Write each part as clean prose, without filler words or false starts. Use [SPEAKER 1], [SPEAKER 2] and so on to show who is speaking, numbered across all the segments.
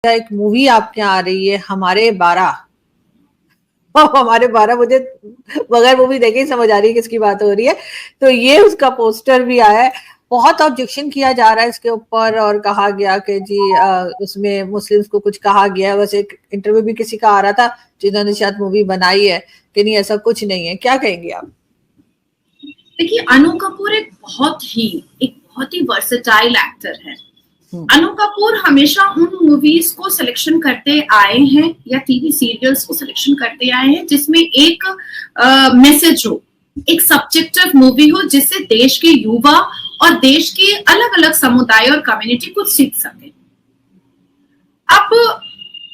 [SPEAKER 1] एक मूवी आपके यहाँ आ रही है हमारे 12। हमारे 12 मुझे बगैर मूवी देखे ही समझ आ रही है किसकी बात हो रही है। तो ये उसका पोस्टर भी आया है, बहुत ऑब्जेक्शन किया जा रहा है इसके ऊपर और कहा गया कि जी उसमें मुस्लिम्स को कुछ कहा गया है। वैसे एक इंटरव्यू भी किसी का आ रहा था जिन्होंने शायद मूवी बनाई है कि नहीं ऐसा कुछ नहीं है, क्या कहेंगे आप?
[SPEAKER 2] देखिए, अनु कपूर एक बहुत ही वर्सेटाइल एक्टर है। अनु कपूर हमेशा उन मूवीज को सिलेक्शन करते आए हैं या टीवी सीरियल्स को सिलेक्शन करते आए हैं जिसमें एक मैसेज हो, एक सब्जेक्टिव मूवी हो जिससे देश के युवा और देश के अलग अलग समुदाय और कम्युनिटी कुछ सीख सके। अब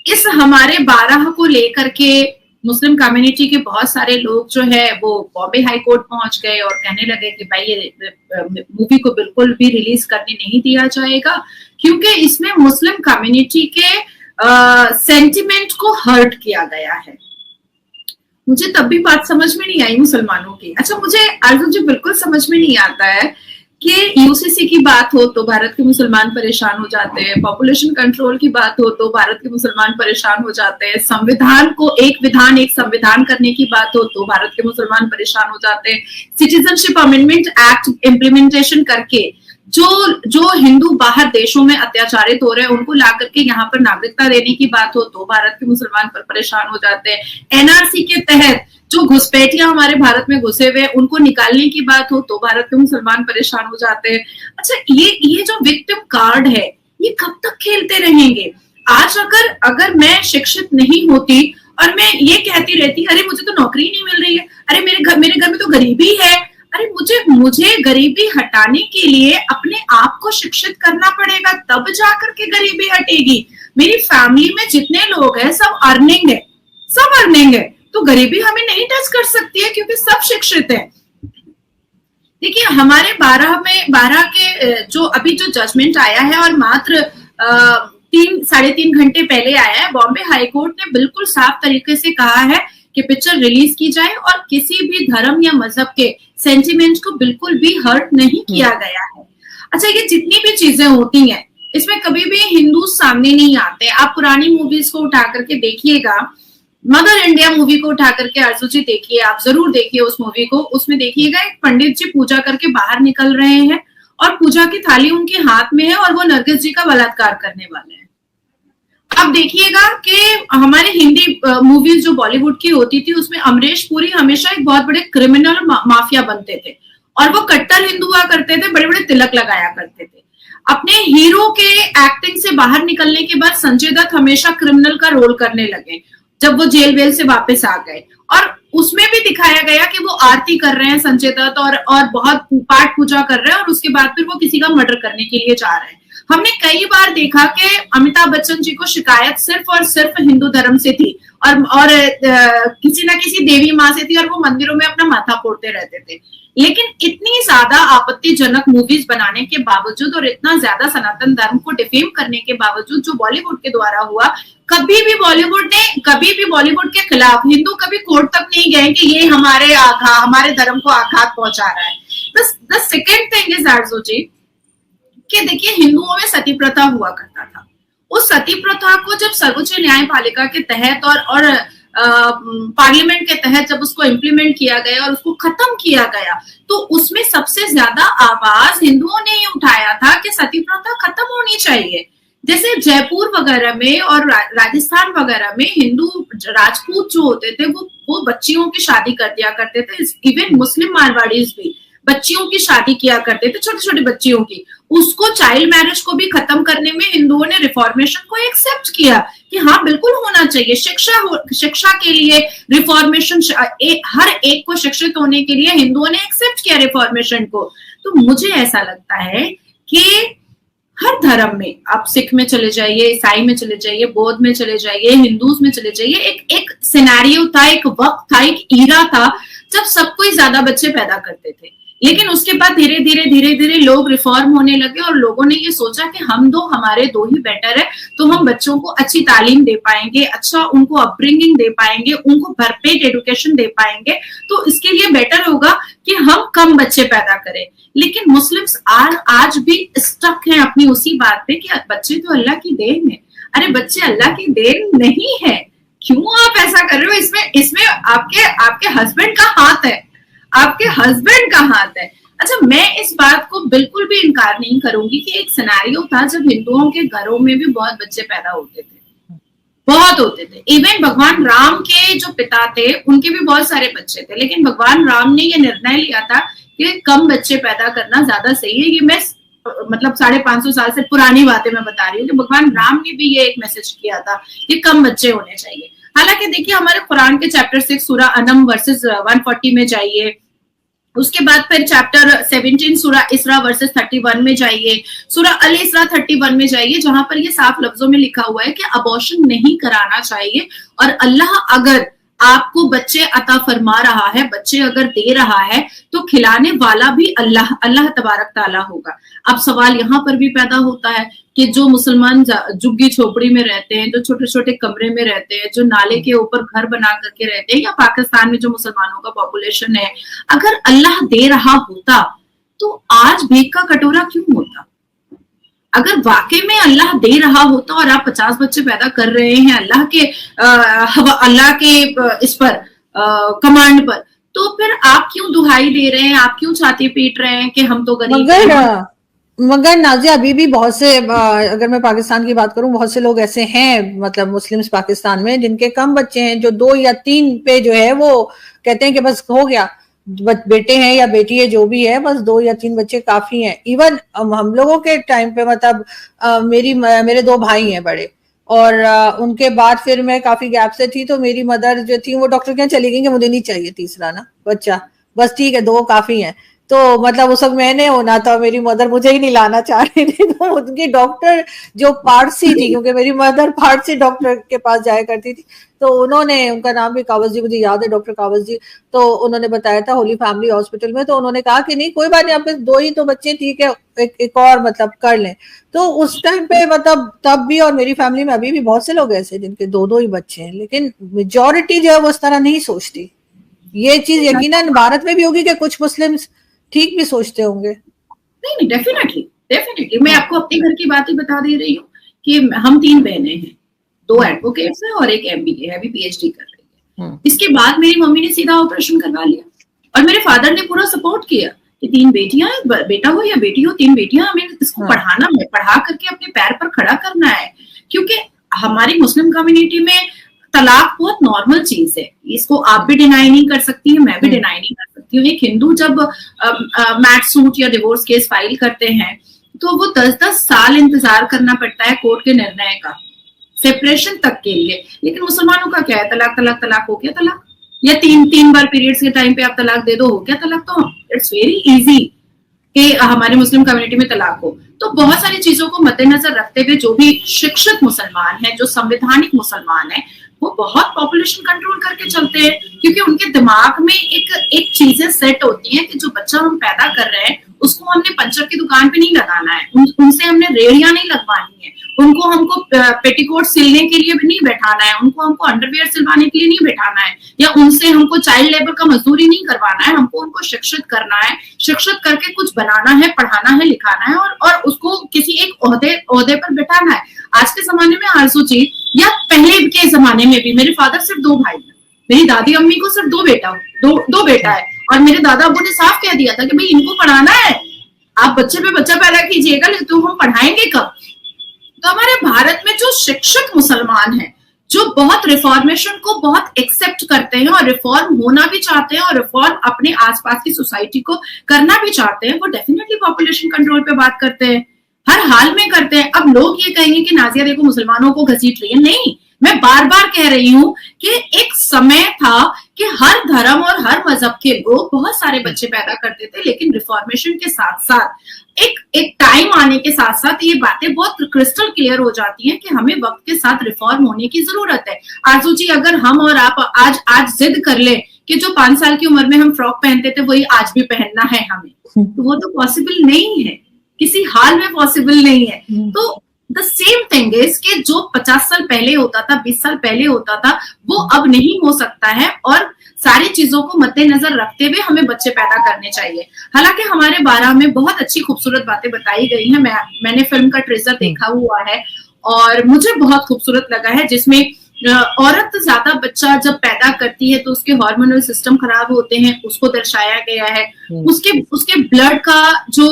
[SPEAKER 2] इस हमारे 12 को लेकर के मुस्लिम कम्युनिटी के बहुत सारे लोग जो है वो बॉम्बे हाई कोर्ट पहुंच गए और कहने लगे कि भाई ये मूवी को बिल्कुल भी रिलीज करने नहीं दिया जाएगा क्योंकि इसमें मुस्लिम कम्युनिटी के सेंटिमेंट को हर्ट किया गया है। मुझे तब भी बात समझ में नहीं आई मुसलमानों की। अच्छा, मुझे अर्जुन जी बिल्कुल समझ में नहीं आता है कि यूसीसी की बात हो तो भारत के मुसलमान परेशान हो जाते हैं, पॉपुलेशन कंट्रोल की बात हो तो भारत के मुसलमान परेशान हो जाते हैं, संविधान को एक विधान एक संविधान करने की बात हो तो भारत के मुसलमान परेशान हो जाते हैं, सिटीजनशिप अमेंडमेंट एक्ट इम्प्लीमेंटेशन करके जो हिंदू बाहर देशों में अत्याचारित हो रहे हैं उनको ला करके यहाँ पर नागरिकता देने की बात हो तो भारत के मुसलमान पर परेशान हो जाते हैं, एनआरसी के तहत जो घुसपैठियां हमारे भारत में घुसे हुए उनको निकालने की बात हो तो भारत के मुसलमान परेशान हो जाते हैं। अच्छा, ये जो विक्टिम कार्ड है ये कब तक खेलते रहेंगे? आज अगर मैं शिक्षित नहीं होती और मैं ये कहती रहती अरे मुझे तो नौकरी नहीं मिल रही है, अरे मेरे घर में तो गरीबी है, अरे मुझे गरीबी हटाने के लिए अपने आप को शिक्षित करना पड़ेगा तब जाकर के गरीबी हटेगी। मेरी फैमिली में जितने लोग हैं सब अर्निंग है तो गरीबी हमें नहीं टच कर सकती है क्योंकि सब शिक्षित है। देखिए, हमारे 12 के जो अभी जो जजमेंट आया है और मात्र 3-3.5 घंटे पहले आया है, बॉम्बे हाई कोर्ट ने बिल्कुल साफ तरीके से कहा है कि पिक्चर रिलीज की जाए और किसी भी धर्म या मजहब के सेंटिमेंट को बिल्कुल भी हर्ट नहीं किया गया है। अच्छा, ये जितनी भी चीजें होती हैं इसमें कभी भी हिंदू सामने नहीं आते। आप पुरानी मूवीज को उठा करके देखिएगा, मदर इंडिया मूवी को उठा करके अर्जुन जी देखिए, आप जरूर देखिए उस मूवी को। उसमें देखिएगा एक पंडित जी पूजा करके बाहर निकल रहे हैं और पूजा की थाली उनके हाथ में है और वो नरगिस जी का बलात्कार करने वाले हैं। अब देखिएगा कि हमारे हिंदी मूवीज जो बॉलीवुड की होती थी उसमें अमरीश पुरी हमेशा एक बहुत बड़े क्रिमिनल माफिया बनते थे और वो कट्टर हिंदू हुआ करते थे, बड़े बड़े तिलक लगाया करते थे। अपने हीरो के एक्टिंग से बाहर निकलने के बाद संजय दत्त हमेशा क्रिमिनल का रोल करने लगे जब वो जेल वेल से वापस आ गए और उसमें भी दिखाया गया कि वो आरती कर रहे हैं संजय दत्त और बहुत पाठ पूजा कर रहे हैं और उसके बाद फिर वो किसी का मर्डर करने के लिए जा रहे हैं। हमने कई बार देखा कि अमिताभ बच्चन जी को शिकायत सिर्फ और सिर्फ हिंदू धर्म से थी और किसी ना किसी देवी माँ से थी और वो मंदिरों में अपना माथा फोड़ते रहते थे। लेकिन इतनी ज्यादा आपत्तिजनक मूवीज बनाने के बावजूद और इतना ज्यादा सनातन धर्म को डिफेम करने के बावजूद जो बॉलीवुड के द्वारा हुआ, कभी भी बॉलीवुड के खिलाफ हिंदू कभी कोर्ट तक नहीं गए कि ये हमारे धर्म को आघात पहुंचा रहा है। The second thing is Arzoo जी कि देखिए, हिंदुओं में सती प्रथा हुआ करता था। उस सती प्रथा को जब सर्वोच्च न्यायपालिका के तहत और पार्लियामेंट के तहत जब उसको इम्प्लीमेंट किया गया और उसको खत्म किया गया तो उसमें सबसे ज्यादा आवाज हिंदुओं ने ही उठाया था कि सती प्रथा खत्म होनी चाहिए। जैसे जयपुर वगैरह में और राजस्थान वगैरह में हिंदू राजपूत जो होते थे वो बच्चियों की शादी कर दिया करते थे। इवन मुस्लिम मारवाड़ीज भी बच्चियों की शादी किया करते थे, छोटी छोटी बच्चियों की। उसको चाइल्ड मैरिज को भी खत्म करने में हिंदुओं ने रिफॉर्मेशन को एक्सेप्ट किया कि हाँ बिल्कुल होना चाहिए। शिक्षा के लिए रिफॉर्मेशन, हर एक को शिक्षित होने के लिए हिंदुओं ने एक्सेप्ट किया रिफॉर्मेशन को। तो मुझे ऐसा लगता है कि हर धर्म में, आप सिख में चले जाइए, ईसाई में चले जाइए, बौद्ध में चले जाइए, हिंदूज में चले जाइए, एक सिनेरियो था, एक वक्त था, एक ईरा था जब सब कोई ज्यादा बच्चे पैदा करते थे। लेकिन उसके बाद धीरे धीरे लोग रिफॉर्म होने लगे और लोगों ने ये सोचा कि हमारे दो ही बेटर है, तो हम बच्चों को अच्छी तालीम दे पाएंगे, अच्छा उनको अपब्रिंगिंग दे पाएंगे, उनको भरपेट एजुकेशन दे पाएंगे, तो इसके लिए बेटर होगा कि हम कम बच्चे पैदा करें। लेकिन मुस्लिम्स आज भी स्टक हैं अपनी उसी बात पे कि बच्चे तो अल्लाह की देन है। अरे बच्चे अल्लाह की देन नहीं है, क्यों आप ऐसा कर रहे हो? इसमें आपके हस्बैंड का हाथ है, आपके हस्बैंड का हाथ है। अच्छा, मैं इस बात को बिल्कुल भी इनकार नहीं करूंगी कि एक सिनेरियो था जब हिंदुओं के घरों में भी बहुत बच्चे पैदा होते थे, बहुत होते थे। इवन भगवान राम के जो पिता थे उनके भी बहुत सारे बच्चे थे, लेकिन भगवान राम ने ये निर्णय लिया था कि कम बच्चे पैदा करना ज्यादा सही है। ये मैं मतलब 550 साल से पुरानी बातें मैं बता रही हूँ कि भगवान राम ने भी ये एक मैसेज किया था कि कम बच्चे होने चाहिए। हालांकि देखिए, हमारे कुरान के चैप्टर 6 सूरा अनम वर्सेस 140 में जाइए, उसके बाद फिर चैप्टर 17 सूरा इसरा वर्सेस 31 में जाइए, सूरा अल इसरा 31 में जाइए, जहां पर ये साफ लफ्जों में लिखा हुआ है कि अबॉर्शन नहीं कराना चाहिए, और अल्लाह अगर आपको बच्चे अता फरमा रहा है, बच्चे अगर दे रहा है, तो खिलाने वाला भी अल्लाह तबारक ताला होगा। अब सवाल यहाँ पर भी पैदा होता है कि जो मुसलमान झुग्गी झोपड़ी में रहते हैं, जो छोटे छोटे कमरे में रहते हैं, जो नाले के ऊपर घर बना करके रहते हैं, या पाकिस्तान में जो मुसलमानों का पॉपुलेशन है, अगर अल्लाह दे रहा होता तो आज भीख का कटोरा क्यों होता? अगर वाकई में अल्लाह दे रहा होता और आप 50 बच्चे पैदा कर रहे हैं अल्लाह के इस पर कमांड पर, तो फिर आप क्यों दुहाई दे रहे हैं, आप क्यों छाती पीट रहे हैं कि हम तो गरीब हैं?
[SPEAKER 1] मगर नाजिया, अभी भी बहुत से, अगर मैं पाकिस्तान की बात करूं, बहुत से लोग ऐसे हैं, मतलब मुस्लिम्स पाकिस्तान में, जिनके कम बच्चे हैं, जो 2 या 3 पे जो है वो कहते हैं कि बस हो गया, बेटे हैं या बेटी है जो भी है, बस 2 या 3 बच्चे काफी हैं। इवन हम लोगों के टाइम पे, मतलब मेरे 2 भाई हैं बड़े, और उनके बाद फिर मैं काफी गैप से थी, तो मेरी मदर जो थी वो डॉक्टर के यहाँ चली गई कि मुझे नहीं चाहिए तीसरा ना बच्चा, बस ठीक है 2 काफी हैं। तो मतलब उस वक्त मैंने होना था, मेरी मदर मुझे ही नहीं लाना चाह रही थी, तो उनकी डॉक्टर जो पारसी थी, क्योंकि मेरी मदर पारसी डॉक्टर के पास जाया करती थी, तो उन्होंने, उनका नाम भी कावस जी, मुझे याद है, डॉक्टर कावस जी, तो उन्होंने बताया था होली फैमिली हॉस्पिटल में, तो उन्होंने कहा कि नहीं कोई बात नहीं, आप 2 ही तो बच्चे, ठीक है, एक और मतलब कर लें। तो उस टाइम पे मतलब तब भी, और मेरी फैमिली में अभी भी बहुत से लोग ऐसे जिनके 2-2 ही बच्चे हैं, लेकिन मेजोरिटी जो है वो उस तरह नहीं सोचती। ये चीज यकीनन भारत में भी होगी कि कुछ मुस्लिम ठीक भी सोचते होंगे।
[SPEAKER 2] नहीं, डेफिनेटली मैं आपको अपने घर की बात ही बता दे रही हूँ कि हम 3 बहनें हैं, 2 एडवोकेट्स हैं और एक MBA है, अभी PhD कर रही है। इसके बाद मेरी मम्मी ने सीधा ऑपरेशन करवा लिया, और मेरे फादर ने पूरा सपोर्ट किया कि 3 बेटियां, बेटा हो या बेटी हो, 3 बेटियां, हमें इसको पढ़ाना है, पढ़ा करके अपने पैर पर खड़ा करना है। क्योंकि हमारी मुस्लिम कम्युनिटी में तलाक बहुत नॉर्मल चीज है, इसको आप भी डिनाई नहीं कर सकती है, मैं भी डिनाई नहीं कर सकती हूँ। एक हिंदू जब मैट सूट या डिवोर्स केस फाइल करते हैं तो वो 10-10 साल इंतजार करना पड़ता है कोर्ट के निर्णय का, सेपरेशन तक के लिए। लेकिन मुसलमानों का क्या है, तलाक तलाक तलाक हो गया तलाक, या 3 बार पीरियड्स के टाइम पे आप तलाक दे दो, हो गया तलाक। तो इट्स वेरी इजी कि हमारे मुस्लिम कम्युनिटी में तलाक हो। तो बहुत सारी चीजों को मद्देनजर रखते हुए जो भी शिक्षित मुसलमान है, जो संवैधानिक मुसलमान है, वो बहुत पॉपुलेशन कंट्रोल करके चलते हैं, क्योंकि उनके दिमाग में एक चीजें सेट होती हैं कि जो बच्चा हम पैदा कर रहे हैं उसको हमने पंचर की दुकान पे नहीं लगाना है, उनसे हमने रेड़ियां नहीं लगवानी है, हमको पेटीकोट सिलने के लिए भी नहीं बैठाना है, हमको अंडरवियर सिलवाने के लिए नहीं बैठाना है, या उनसे हमको चाइल्ड लेबर का मजदूरी नहीं करवाना है। हमको उनको शिक्षित करना है, शिक्षित करके कुछ बनाना है, पढ़ाना है, लिखाना है, और उसको किसी एक ओहदे पर बैठाना है। आज के जमाने में आरजू जी, या पहले के जमाने में भी, मेरे फादर सिर्फ 2 भाई हैं, मेरी दादी अम्मी को सिर्फ 2 बेटा है, और मेरे दादा अब्बू ने साफ कह दिया था कि भाई इनको पढ़ाना है, आप बच्चे पे बच्चा पैदा कीजिएगा, लेकिन तो हम पढ़ाएंगे कब? तो हमारे भारत में जो शिक्षित मुसलमान हैं, जो बहुत रिफॉर्मेशन को बहुत एक्सेप्ट करते हैं और रिफॉर्म होना भी चाहते हैं, और रिफॉर्म अपने आसपास की सोसाइटी को करना भी चाहते हैं, वो डेफिनेटली पॉपुलेशन कंट्रोल पे बात करते हैं, हर हाल में करते हैं। अब लोग ये कहेंगे कि नाजिया देखो मुसलमानों को घसीट रही है, नहीं, मैं बार बार कह रही हूं कि एक समय था कि हर धर्म और हर मजहब के लोग बहुत सारे बच्चे पैदा करते थे, लेकिन रिफॉर्मेशन के साथ साथ एक टाइम आने के साथ साथ ये बातें बहुत क्रिस्टल क्लियर हो जाती हैं कि हमें वक्त के साथ रिफॉर्म होने की जरूरत है। आरजू जी, अगर हम और आप आज जिद कर ले कि जो 5 साल की उम्र में हम फ्रॉक पहनते थे वही आज भी पहनना है हमें, तो वो तो पॉसिबल नहीं है, किसी हाल में पॉसिबल नहीं है। तो द सेम थिंग इज कि जो 50 साल पहले होता था, 20 साल पहले होता था, वो अब नहीं हो सकता है, और सारी चीजों को मद्देनजर रखते हुए हमें बच्चे पैदा करने चाहिए। हालांकि हमारे 12 में बहुत अच्छी खूबसूरत बातें बताई गई हैं, मैंने फिल्म का ट्रेजर देखा हुआ है, और मुझे बहुत खूबसूरत लगा है, जिसमें औरत ज्यादा बच्चा जब पैदा करती है तो उसके हार्मोनल सिस्टम खराब होते हैं, उसको दर्शाया गया है। उसके ब्लड का जो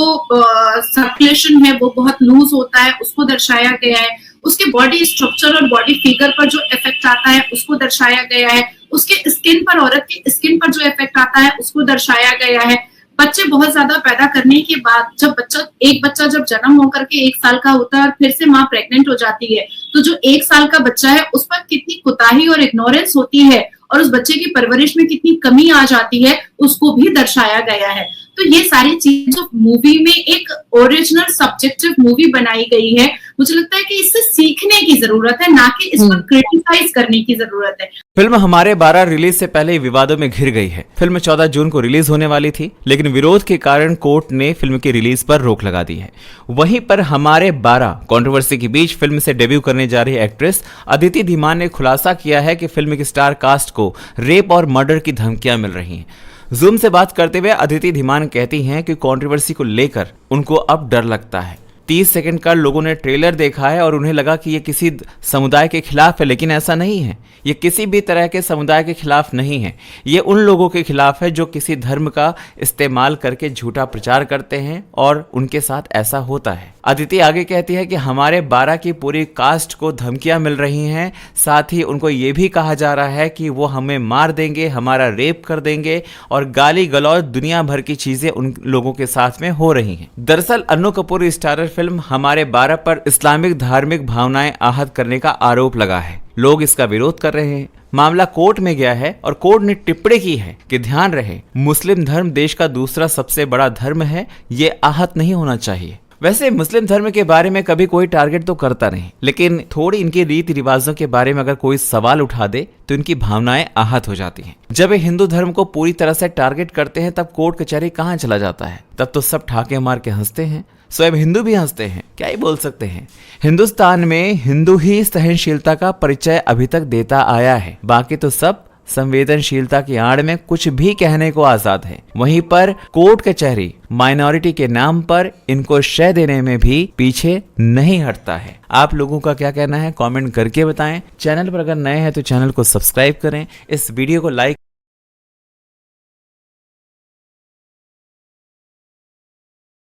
[SPEAKER 2] सर्कुलेशन है वो बहुत लूज होता है, उसको दर्शाया गया है। उसके बॉडी स्ट्रक्चर और बॉडी फिगर पर जो इफेक्ट आता है उसको दर्शाया गया है। उसके स्किन पर, औरत की स्किन पर जो इफेक्ट आता है उसको दर्शाया गया है। बच्चे बहुत ज्यादा पैदा करने के बाद जब एक बच्चा जब जन्म होकर के 1 साल का होता है और फिर से माँ प्रेग्नेंट हो जाती है, तो जो 1 साल का बच्चा है उस पर कितनी कोताही और इग्नोरेंस होती है और उस बच्चे की परवरिश में कितनी कमी आ जाती है, उसको भी दर्शाया गया है। तो ये सारी चीजें जो मूवी में एक ओरिजिनल सब्जेक्टिव मूवी बनाई गई है, मुझे लगता है कि इससे सीखने की जरूरत है, ना कि इस पर क्रिटिसाइज करने की जरूरत है।
[SPEAKER 3] फिल्म हमारे 12 रिलीज से पहले ही विवादों में घिर गई है। फिल्म 14 जून को रिलीज होने वाली थी, लेकिन विरोध के कारण कोर्ट ने फिल्म की रिलीज पर रोक लगा दी है। वहीं पर हमारे 12 कंट्रोवर्सी के बीच फिल्म से डेब्यू करने जा रही एक्ट्रेस अदिति धीमान ने खुलासा किया है कि फिल्म की स्टार कास्ट को रेप और मर्डर की धमकियां मिल रही हैं। जूम से बात करते हुए अदिति धीमान कहती हैं कि कंट्रोवर्सी को लेकर उनको अब डर लगता है। 30 सेकंड का लोगों ने ट्रेलर देखा है और उन्हें लगा कि ये किसी समुदाय के खिलाफ है, लेकिन ऐसा नहीं है। ये किसी भी तरह के समुदाय के खिलाफ नहीं है। ये उन लोगों के खिलाफ है जो किसी धर्म का इस्तेमाल करके झूठा प्रचार करते हैं और उनके साथ ऐसा होता है। अदिति आगे कहती है कि हमारे 12 की पूरी कास्ट को धमकियां मिल रही हैं, साथ ही उनको ये भी कहा जा रहा है कि वो हमें मार देंगे, हमारा रेप कर देंगे और गाली गलौज दुनिया भर की चीजें उन लोगों के साथ में हो रही हैं। दरअसल अन्नू कपूर स्टारर फिल्म हमारे 12 पर इस्लामिक धार्मिक भावनाएं आहत करने का आरोप लगा है। लोग इसका विरोध कर रहे हैं। मामला कोर्ट में गया है और कोर्ट ने टिप्पणी की है कि ध्यान रहे, मुस्लिम धर्म देश का दूसरा सबसे बड़ा धर्म है, ये आहत नहीं होना चाहिए। वैसे मुस्लिम धर्म के बारे में कभी कोई टारगेट तो करता नहीं, लेकिन थोड़ी इनके रीति रिवाजों के बारे में अगर कोई सवाल उठा दे तो इनकी भावनाएं आहत हो जाती हैं। जब ये हिंदू धर्म को पूरी तरह से टारगेट करते हैं तब कोर्ट कचहरी कहाँ चला जाता है, तब तो सब ठाके मार के हंसते हैं। स्वयं हिंदू भी हंसते हैं, क्या ही बोल सकते हैं। हिंदुस्तान में हिंदू ही सहनशीलता का परिचय अभी तक देता आया है, बाकी तो सब संवेदनशीलता की आड़ में कुछ भी कहने को आजाद है। वहीं पर कोर्ट कचहरी माइनॉरिटी के नाम पर इनको शय देने में भी पीछे नहीं हटता है। आप लोगों का क्या कहना है कमेंट करके बताएं। चैनल पर अगर नए हैं तो चैनल को सब्सक्राइब करें, इस वीडियो को लाइक